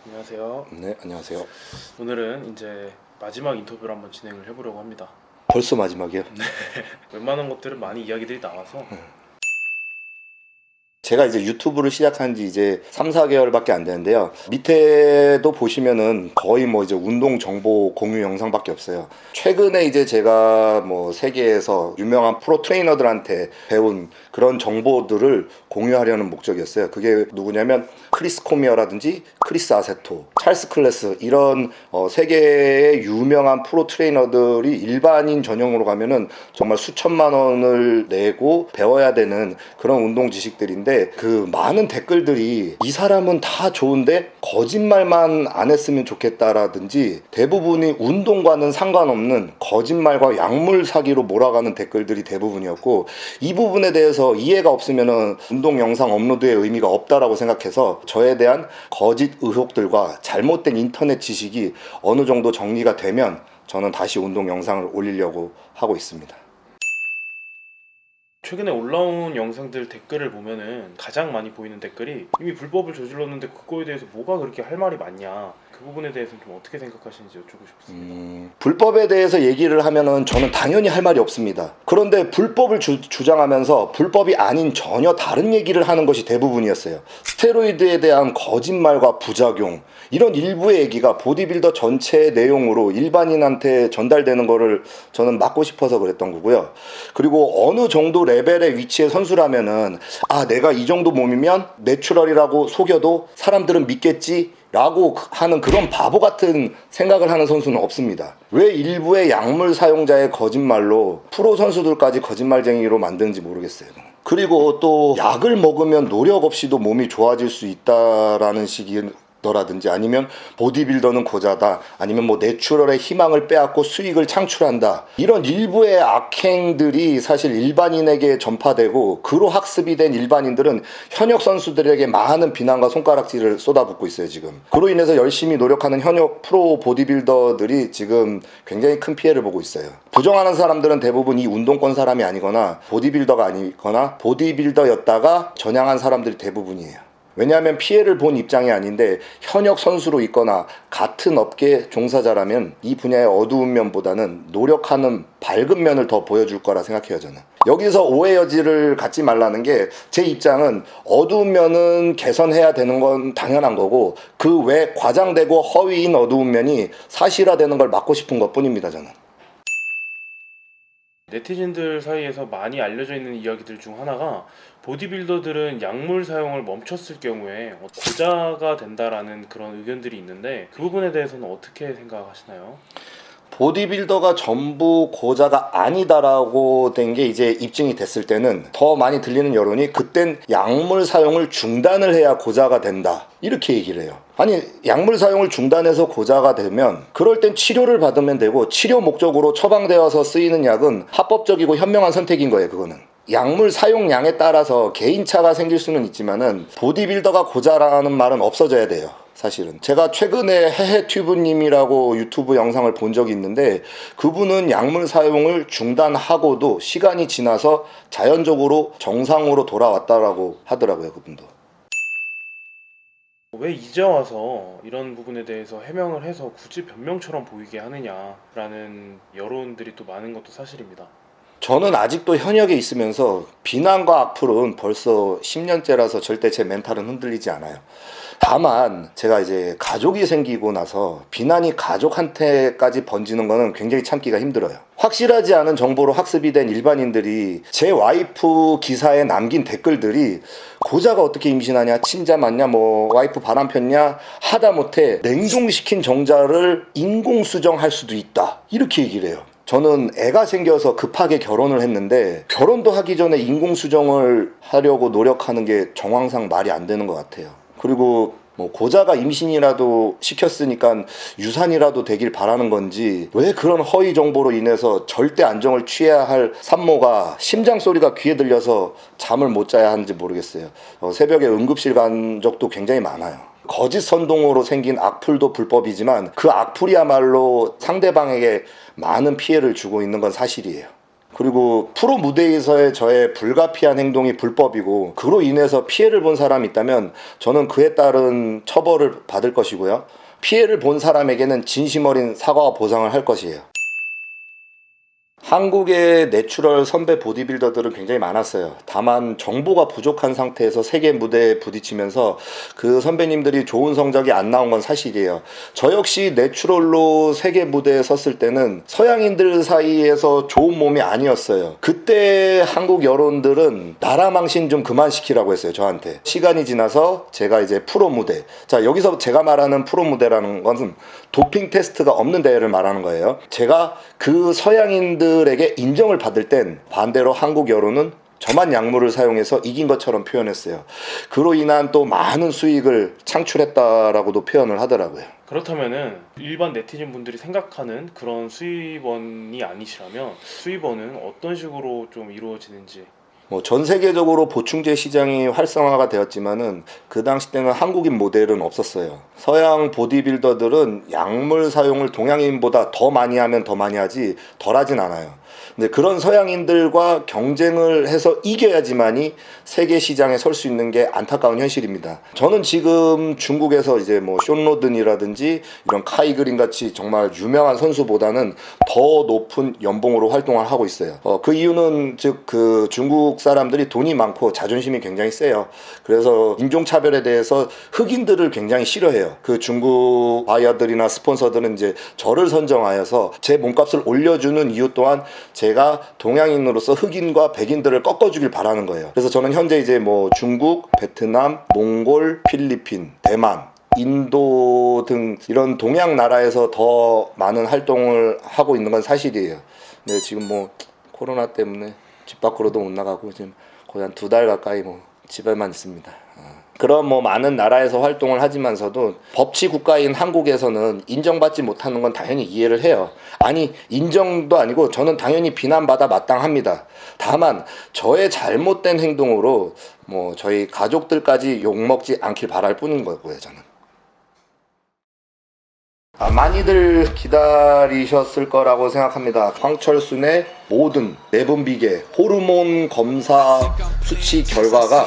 안녕하세요. 네, 안녕하세요. 오늘은 이제 마지막 인터뷰를 한번 진행을 해보려고 합니다. 벌써 마지막이에요? 웬만한 것들은 많이 이야기들이 나와서 제가 이제 유튜브를 시작한 지 이제 3, 4개월밖에 안 되는데요. 밑에도 보시면은 거의 뭐 이제 운동 정보 공유 영상밖에 없어요. 최근에 이제 제가 뭐 세계에서 유명한 프로 트레이너들한테 배운 그런 정보들을 공유하려는 목적이었어요. 그게 누구냐면 크리스 코미어라든지 크리스 아세토, 찰스 클래스 이런 세계의 유명한 프로 트레이너들이 일반인 전용으로 가면은 정말 수천만 원을 내고 배워야 되는 그런 운동 지식들인데 그 많은 댓글들이 이 사람은 다 좋은데 거짓말만 안 했으면 좋겠다라든지 대부분이 운동과는 상관없는 거짓말과 약물 사기로 몰아가는 댓글들이 대부분이었고, 이 부분에 대해서 이해가 없으면은 운동 영상 업로드의 의미가 없다라고 생각해서 저에 대한 거짓 의혹들과 잘못된 인터넷 지식이 어느 정도 정리가 되면 저는 다시 운동 영상을 올리려고 하고 있습니다. 최근에 올라온 영상들 댓글을 보면은 가장 많이 보이는 댓글이 이미 불법을 저질렀는데 그거에 대해서 뭐가 그렇게 할 말이 많냐, 그 부분에 대해서는 좀 어떻게 생각하시는지 여쭈고 싶습니다. 불법에 대해서 얘기를 하면은 저는 당연히 할 말이 없습니다. 그런데 불법을 주장하면서 불법이 아닌 전혀 다른 얘기를 하는 것이 대부분이었어요. 스테로이드에 대한 거짓말과 부작용, 이런 일부의 얘기가 보디빌더 전체의 내용으로 일반인한테 전달되는 거를 저는 막고 싶어서 그랬던 거고요. 그리고 어느 정도 레벨의 위치의 선수라면은 내가 이 정도 몸이면 내추럴이라고 속여도 사람들은 믿겠지 라고 하는 그런 바보 같은 생각을 하는 선수는 없습니다. 왜 일부의 약물 사용자의 거짓말로 프로 선수들까지 거짓말쟁이로 만드는지 모르겠어요. 그리고 또 약을 먹으면 노력 없이도 몸이 좋아질 수 있다라는 식의 더라든지, 아니면 보디빌더는 고자다, 아니면 뭐 내추럴의 희망을 빼앗고 수익을 창출한다, 이런 일부의 악행들이 사실 일반인에게 전파되고 그로 학습이 된 일반인들은 현역 선수들에게 많은 비난과 손가락질을 쏟아붓고 있어요. 지금 그로 인해서 열심히 노력하는 현역 프로 보디빌더들이 지금 굉장히 큰 피해를 보고 있어요. 부정하는 사람들은 대부분 이 운동권 사람이 아니거나 보디빌더가 아니거나 보디빌더였다가 전향한 사람들이 대부분이에요. 왜냐하면 피해를 본 입장이 아닌데 현역 선수로 있거나 같은 업계 종사자라면 이 분야의 어두운 면보다는 노력하는 밝은 면을 더 보여줄 거라 생각해요. 저는 여기서 오해 여지를 갖지 말라는 게, 제 입장은 어두운 면은 개선해야 되는 건 당연한 거고 그 외 과장되고 허위인 어두운 면이 사실화되는 걸 막고 싶은 것뿐입니다. 저는. 네티즌들 사이에서 많이 알려져 있는 이야기들 중 하나가 보디빌더들은 약물 사용을 멈췄을 경우에 고자가 된다라는 그런 의견들이 있는데, 그 부분에 대해서는 어떻게 생각하시나요? 보디빌더가 전부 고자가 아니다라고 된 게 이제 입증이 됐을 때는 더 많이 들리는 여론이, 그땐 약물 사용을 중단을 해야 고자가 된다, 이렇게 얘기를 해요. 아니, 약물 사용을 중단해서 고자가 되면 그럴 땐 치료를 받으면 되고, 치료 목적으로 처방되어서 쓰이는 약은 합법적이고 현명한 선택인 거예요. 그거는 약물 사용량에 따라서 개인차가 생길 수는 있지만은 보디빌더가 고자라는 말은 없어져야 돼요. 사실은 제가 최근에 헤헤튜브님이라고 유튜브 영상을 본 적이 있는데, 그분은 약물 사용을 중단하고도 시간이 지나서 자연적으로 정상으로 돌아왔다라고 하더라고요. 그분도. 왜 이제 와서 이런 부분에 대해서 해명을 해서 굳이 변명처럼 보이게 하느냐라는 여론들이 또 많은 것도 사실입니다. 저는 아직도 현역에 있으면서 비난과 악플은 벌써 10년째라서 절대 제 멘탈은 흔들리지 않아요. 다만 제가 이제 가족이 생기고 나서 비난이 가족한테까지 번지는 거는 굉장히 참기가 힘들어요. 확실하지 않은 정보로 학습이 된 일반인들이 제 와이프 기사에 남긴 댓글들이 고자가 어떻게 임신하냐, 친자 맞냐, 뭐 와이프 바람 폈냐, 하다못해 냉동시킨 정자를 인공수정할 수도 있다, 이렇게 얘기를 해요. 저는 애가 생겨서 급하게 결혼을 했는데 결혼도 하기 전에 인공수정을 하려고 노력하는 게 정황상 말이 안 되는 것 같아요. 그리고 뭐 고자가 임신이라도 시켰으니까 유산이라도 되길 바라는 건지, 왜 그런 허위 정보로 인해서 절대 안정을 취해야 할 산모가 심장 소리가 귀에 들려서 잠을 못 자야 하는지 모르겠어요. 새벽에 응급실 간 적도 굉장히 많아요. 거짓 선동으로 생긴 악플도 불법이지만 그 악플이야말로 상대방에게 많은 피해를 주고 있는 건 사실이에요. 그리고 프로 무대에서의 저의 불가피한 행동이 불법이고 그로 인해서 피해를 본 사람이 있다면 저는 그에 따른 처벌을 받을 것이고요. 피해를 본 사람에게는 진심 어린 사과와 보상을 할 것이에요. 한국의 내추럴 선배 보디빌더들은 굉장히 많았어요. 다만 정보가 부족한 상태에서 세계 무대에 부딪히면서 그 선배님들이 좋은 성적이 안 나온 건 사실이에요. 저 역시 내추럴로 세계 무대에 섰을 때는 서양인들 사이에서 좋은 몸이 아니었어요. 그때 한국 여론들은 나라 망신 좀 그만 시키라고 했어요, 저한테. 시간이 지나서 제가 이제 프로 무대. 자, 여기서 제가 말하는 프로 무대라는 것은 도핑 테스트가 없는 대회를 말하는 거예요. 제가 그 서양인들에게 인정을 받을 땐 반대로 한국 여론은 저만 약물을 사용해서 이긴 것처럼 표현했어요. 그로 인한 또 많은 수익을 창출했다라고도 표현을 하더라고요. 그렇다면은 일반 네티즌 분들이 생각하는 그런 수입원이 아니시라면 수입원은 어떤 식으로 좀 이루어지는지. 전 세계적으로 보충제 시장이 활성화가 되었지만은 그 당시 때는 한국인 모델은 없었어요. 서양 보디빌더들은 약물 사용을 동양인보다 더 많이 하면 더 많이 하지 덜 하진 않아요. 근데 그런 서양인들과 경쟁을 해서 이겨야지만이 세계 시장에 설 수 있는 게 안타까운 현실입니다. 저는 지금 중국에서 이제 뭐 숀로든이라든지 이런 카이그린 같이 정말 유명한 선수보다는 더 높은 연봉으로 활동을 하고 있어요. 그 이유는 즉 그 중국 사람들이 돈이 많고 자존심이 굉장히 세요. 그래서 인종차별에 대해서 흑인들을 굉장히 싫어해요. 그 중국 바이어들이나 스폰서들은 이제 저를 선정하여서 제 몸값을 올려주는 이유 또한 제가 동양인으로서 흑인과 백인들을 꺾어주길 바라는 거예요. 그래서 저는 현재 이제 뭐 중국, 베트남, 몽골, 필리핀, 대만, 인도 등 이런 동양 나라에서 더 많은 활동을 하고 있는 건 사실이에요. 근데 지금 뭐 코로나 때문에 집 밖으로도 못 나가고 지금 거의 한 2달 가까이 뭐 집에만 있습니다. 그런 뭐 많은 나라에서 활동을 하지만서도 법치 국가인 한국에서는 인정받지 못하는 건 당연히 이해를 해요. 아니 인정도 아니고 저는 당연히 비난받아 마땅합니다. 다만 저의 잘못된 행동으로 뭐 저희 가족들까지 욕먹지 않길 바랄 뿐인 거고요, 저는. 많이들 기다리셨을 거라고 생각합니다. 황철순의 모든 내분비계 호르몬 검사 수치 결과가